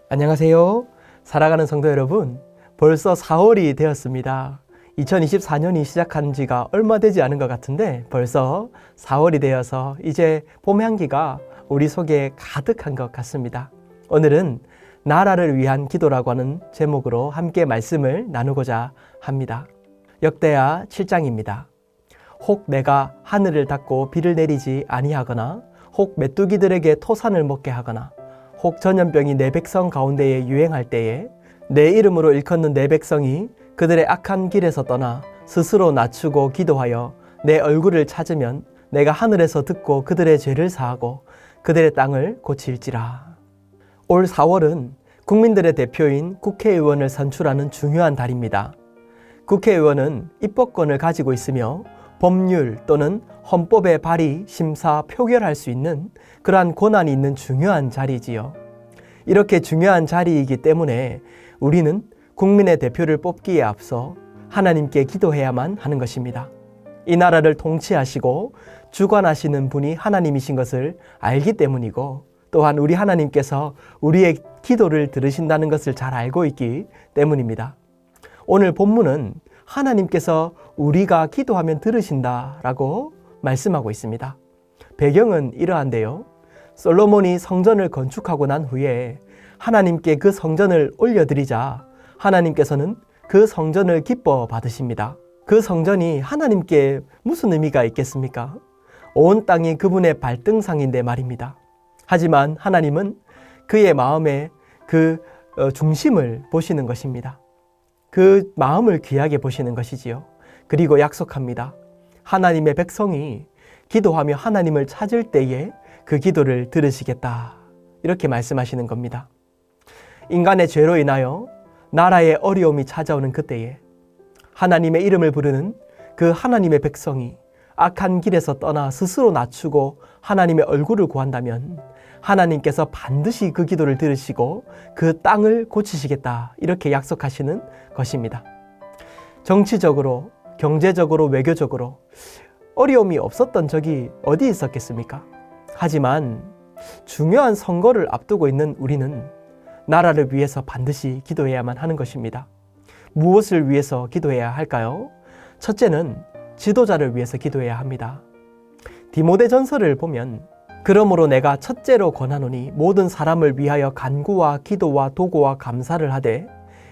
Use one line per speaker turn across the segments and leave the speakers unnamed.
안녕하세요. 살아가는 성도 여러분, 벌써 4월이 되었습니다. 2024년이 시작한 지가 얼마 되지 않은 것 같은데 벌써 4월이 되어서 이제 봄 향기가 우리 속에 가득한 것 같습니다. 오늘은 나라를 위한 기도라고 하는 제목으로 함께 말씀을 나누고자 합니다. 역대하 7장입니다. 혹 내가 하늘을 닫고 비를 내리지 아니하거나 혹 메뚜기들에게 토산을 먹게 하거나 혹 전염병이 내 백성 가운데에 유행할 때에 내 이름으로 일컫는 내 백성이 그들의 악한 길에서 떠나 스스로 낮추고 기도하여 내 얼굴을 찾으면 내가 하늘에서 듣고 그들의 죄를 사하고 그들의 땅을 고칠지라. 올 4월은 국민들의 대표인 국회의원을 선출하는 중요한 달입니다. 국회의원은 입법권을 가지고 있으며 법률 또는 헌법의 발의, 심사, 표결할 수 있는 그러한 권한이 있는 중요한 자리지요. 이렇게 중요한 자리이기 때문에 우리는 국민의 대표를 뽑기에 앞서 하나님께 기도해야만 하는 것입니다. 이 나라를 통치하시고 주관하시는 분이 하나님이신 것을 알기 때문이고 또한 우리 하나님께서 우리의 기도를 들으신다는 것을 잘 알고 있기 때문입니다. 오늘 본문은 하나님께서 우리가 기도하면 들으신다라고 말씀하고 있습니다. 배경은 이러한데요. 솔로몬이 성전을 건축하고 난 후에 하나님께 그 성전을 올려드리자 하나님께서는 그 성전을 기뻐 받으십니다. 그 성전이 하나님께 무슨 의미가 있겠습니까? 온 땅이 그분의 발등상인데 말입니다. 하지만 하나님은 그의 마음의 그 중심을 보시는 것입니다. 그 마음을 귀하게 보시는 것이지요. 그리고 약속합니다. 하나님의 백성이 기도하며 하나님을 찾을 때에 그 기도를 들으시겠다. 이렇게 말씀하시는 겁니다. 인간의 죄로 인하여 나라의 어려움이 찾아오는 그때에 하나님의 이름을 부르는 그 하나님의 백성이 악한 길에서 떠나 스스로 낮추고 하나님의 얼굴을 구한다면 하나님께서 반드시 그 기도를 들으시고 그 땅을 고치시겠다. 이렇게 약속하시는 것입니다. 정치적으로, 경제적으로, 외교적으로 어려움이 없었던 적이 어디 있었겠습니까? 하지만 중요한 선거를 앞두고 있는 우리는 나라를 위해서 반드시 기도해야만 하는 것입니다. 무엇을 위해서 기도해야 할까요? 첫째는 지도자를 위해서 기도해야 합니다. 디모데전서를 보면 그러므로 내가 첫째로 권하노니 모든 사람을 위하여 간구와 기도와 도고와 감사를 하되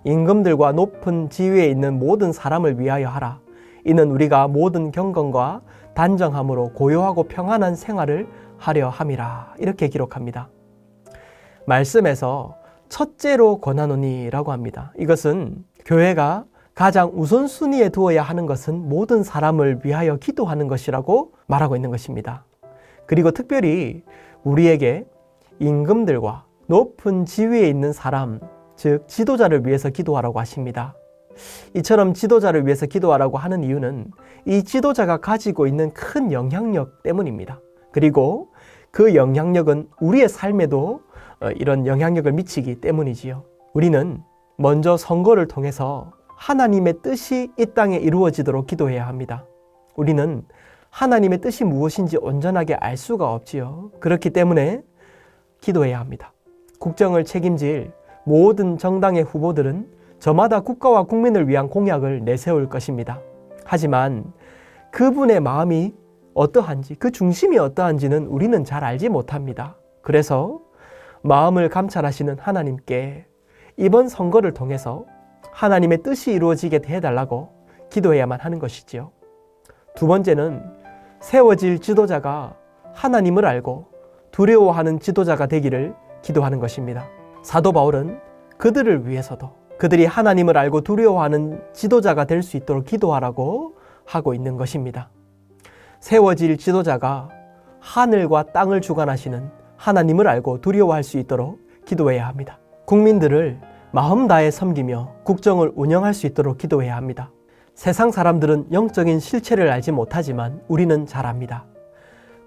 임금들과 높은 지위에 있는 모든 사람을 위하여 하라. 이는 우리가 모든 경건과 단정함으로 고요하고 평안한 생활을 하려 함이라. 이렇게 기록합니다. 말씀에서 첫째로 권하노니 라고 합니다. 이것은 교회가 가장 우선순위에 두어야 하는 것은 모든 사람을 위하여 기도하는 것이라고 말하고 있는 것입니다. 그리고 특별히 우리에게 임금들과 높은 지위에 있는 사람, 즉 지도자를 위해서 기도하라고 하십니다. 이처럼 지도자를 위해서 기도하라고 하는 이유는 이 지도자가 가지고 있는 큰 영향력 때문입니다. 그리고 그 영향력은 우리의 삶에도 이런 영향력을 미치기 때문이지요. 우리는 먼저 선거를 통해서 하나님의 뜻이 이 땅에 이루어지도록 기도해야 합니다. 우리는 하나님의 뜻이 무엇인지 온전하게 알 수가 없지요. 그렇기 때문에 기도해야 합니다. 국정을 책임질 모든 정당의 후보들은 저마다 국가와 국민을 위한 공약을 내세울 것입니다. 하지만 그분의 마음이 어떠한지, 그 중심이 어떠한지는 우리는 잘 알지 못합니다. 그래서 마음을 감찰하시는 하나님께 이번 선거를 통해서 하나님의 뜻이 이루어지게 해달라고 기도해야만 하는 것이지요. 두 번째는 세워질 지도자가 하나님을 알고 두려워하는 지도자가 되기를 기도하는 것입니다. 사도 바울은 그들을 위해서도 그들이 하나님을 알고 두려워하는 지도자가 될 수 있도록 기도하라고 하고 있는 것입니다. 세워질 지도자가 하늘과 땅을 주관하시는 하나님을 알고 두려워할 수 있도록 기도해야 합니다. 국민들을 마음 다해 섬기며 국정을 운영할 수 있도록 기도해야 합니다. 세상 사람들은 영적인 실체를 알지 못하지만 우리는 잘 압니다.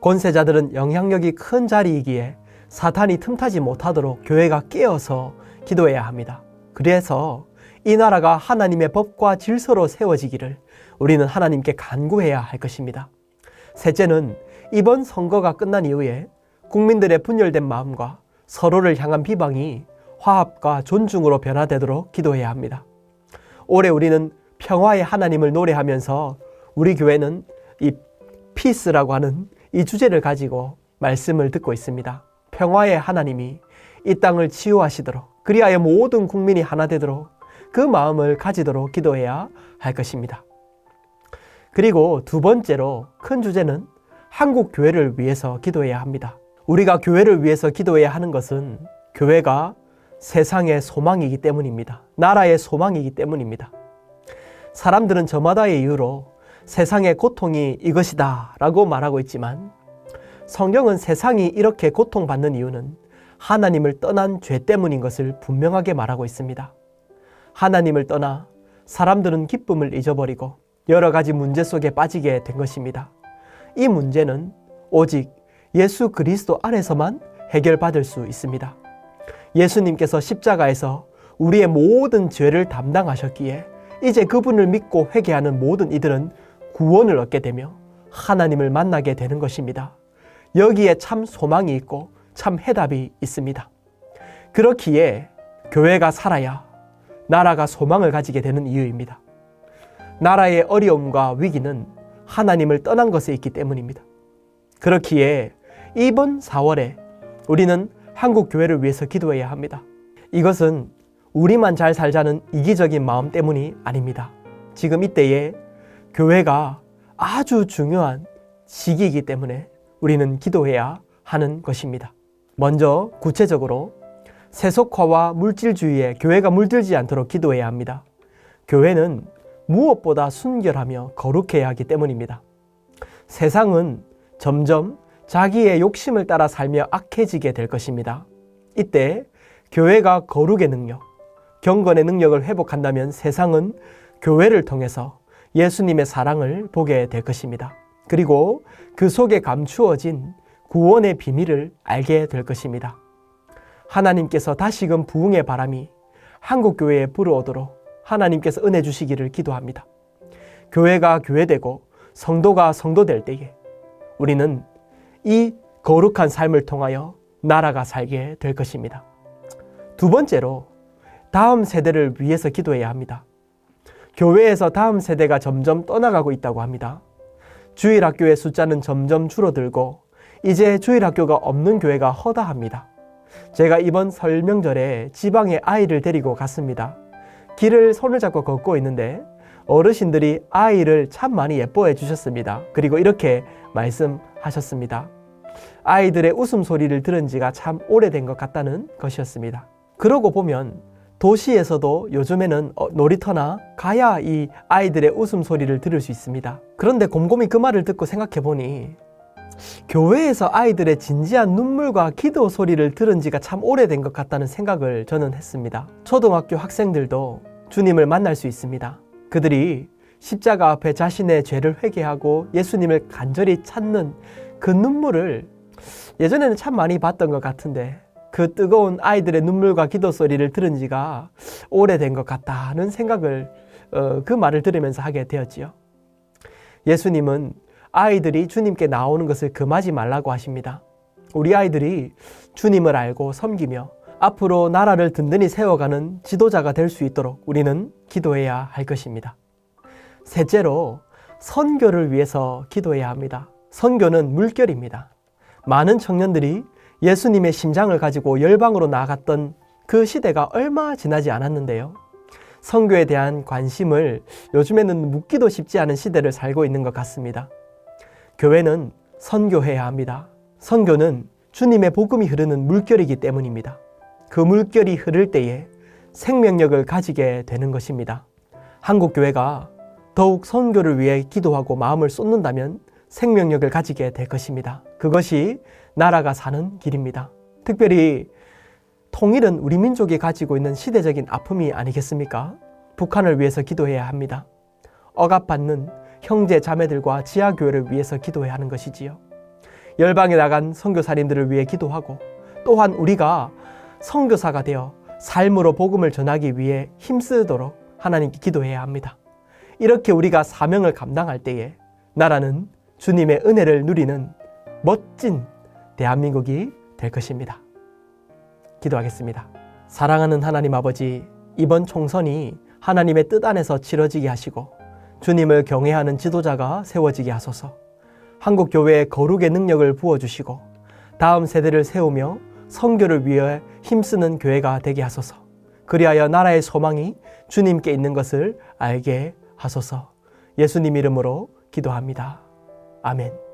권세자들은 영향력이 큰 자리이기에 사탄이 틈타지 못하도록 교회가 깨어서 기도해야 합니다. 그래서 이 나라가 하나님의 법과 질서로 세워지기를 우리는 하나님께 간구해야 할 것입니다. 셋째는 이번 선거가 끝난 이후에 국민들의 분열된 마음과 서로를 향한 비방이 화합과 존중으로 변화되도록 기도해야 합니다. 올해 우리는 평화의 하나님을 노래하면서 우리 교회는 이 피스라고 하는 이 주제를 가지고 말씀을 듣고 있습니다. 평화의 하나님이 이 땅을 치유하시도록, 그리하여 모든 국민이 하나 되도록 그 마음을 가지도록 기도해야 할 것입니다. 그리고 두 번째로 큰 주제는 한국 교회를 위해서 기도해야 합니다. 우리가 교회를 위해서 기도해야 하는 것은 교회가 세상의 소망이기 때문입니다. 나라의 소망이기 때문입니다. 사람들은 저마다의 이유로 세상의 고통이 이것이다 라고 말하고 있지만 성경은 세상이 이렇게 고통받는 이유는 하나님을 떠난 죄 때문인 것을 분명하게 말하고 있습니다. 하나님을 떠나 사람들은 기쁨을 잊어버리고 여러 가지 문제 속에 빠지게 된 것입니다. 이 문제는 오직 예수 그리스도 안에서만 해결받을 수 있습니다. 예수님께서 십자가에서 우리의 모든 죄를 담당하셨기에 이제 그분을 믿고 회개하는 모든 이들은 구원을 얻게 되며 하나님을 만나게 되는 것입니다. 여기에 참 소망이 있고 참 해답이 있습니다. 그렇기에 교회가 살아야 나라가 소망을 가지게 되는 이유입니다. 나라의 어려움과 위기는 하나님을 떠난 것에 있기 때문입니다. 그렇기에 이번 4월에 우리는 한국 교회를 위해서 기도해야 합니다. 이것은 우리만 잘 살자는 이기적인 마음 때문이 아닙니다. 지금 이때에 교회가 아주 중요한 시기이기 때문에 우리는 기도해야 하는 것입니다. 먼저 구체적으로 세속화와 물질주의에 교회가 물들지 않도록 기도해야 합니다. 교회는 무엇보다 순결하며 거룩해야 하기 때문입니다. 세상은 점점 자기의 욕심을 따라 살며 악해지게 될 것입니다. 이때 교회가 거룩의 능력, 경건의 능력을 회복한다면 세상은 교회를 통해서 예수님의 사랑을 보게 될 것입니다. 그리고 그 속에 감추어진 구원의 비밀을 알게 될 것입니다. 하나님께서 다시금 부흥의 바람이 한국교회에 불어오도록 하나님께서 은혜 주시기를 기도합니다. 교회가 교회되고 성도가 성도될 때에 우리는 이 거룩한 삶을 통하여 나라가 살게 될 것입니다. 두 번째로 다음 세대를 위해서 기도해야 합니다. 교회에서 다음 세대가 점점 떠나가고 있다고 합니다. 주일학교의 숫자는 점점 줄어들고 이제 주일학교가 없는 교회가 허다합니다. 제가 이번 설 명절에 지방에 아이를 데리고 갔습니다. 길을 손을 잡고 걷고 있는데 어르신들이 아이를 참 많이 예뻐해 주셨습니다. 그리고 이렇게 말씀하셨습니다. 아이들의 웃음소리를 들은 지가 참 오래된 것 같다는 것이었습니다. 그러고 보면 도시에서도 요즘에는 놀이터나 가야 이 아이들의 웃음소리를 들을 수 있습니다. 그런데 곰곰이 그 말을 듣고 생각해 보니 교회에서 아이들의 진지한 눈물과 기도 소리를 들은 지가 참 오래된 것 같다는 생각을 저는 했습니다. 초등학교 학생들도 주님을 만날 수 있습니다. 그들이 십자가 앞에 자신의 죄를 회개하고 예수님을 간절히 찾는 그 눈물을 예전에는 참 많이 봤던 것 같은데 그 뜨거운 아이들의 눈물과 기도 소리를 들은 지가 오래된 것 같다는 생각을 그 말을 들으면서 하게 되었지요. 예수님은 아이들이 주님께 나오는 것을 금하지 말라고 하십니다. 우리 아이들이 주님을 알고 섬기며 앞으로 나라를 든든히 세워가는 지도자가 될 수 있도록 우리는 기도해야 할 것입니다. 셋째로 선교를 위해서 기도해야 합니다. 선교는 물결입니다. 많은 청년들이 예수님의 심장을 가지고 열방으로 나아갔던 그 시대가 얼마 지나지 않았는데요. 선교에 대한 관심을 요즘에는 묻기도 쉽지 않은 시대를 살고 있는 것 같습니다. 교회는 선교해야 합니다. 선교는 주님의 복음이 흐르는 물결이기 때문입니다. 그 물결이 흐를 때에 생명력을 가지게 되는 것입니다. 한국교회가 더욱 선교를 위해 기도하고 마음을 쏟는다면 생명력을 가지게 될 것입니다. 그것이 나라가 사는 길입니다. 특별히 통일은 우리 민족이 가지고 있는 시대적인 아픔이 아니겠습니까? 북한을 위해서 기도해야 합니다. 억압받는 형제 자매들과 지하교회를 위해서 기도해야 하는 것이지요. 열방에 나간 선교사님들을 위해 기도하고 또한 우리가 선교사가 되어 삶으로 복음을 전하기 위해 힘쓰도록 하나님께 기도해야 합니다. 이렇게 우리가 사명을 감당할 때에 나라는 주님의 은혜를 누리는 멋진 대한민국이 될 것입니다. 기도하겠습니다. 사랑하는 하나님 아버지, 이번 총선이 하나님의 뜻 안에서 치러지게 하시고 주님을 경외하는 지도자가 세워지게 하소서. 한국 교회에 거룩의 능력을 부어주시고 다음 세대를 세우며 선교를 위해 힘쓰는 교회가 되게 하소서. 그리하여 나라의 소망이 주님께 있는 것을 알게 하소서. 예수님 이름으로 기도합니다. 아멘.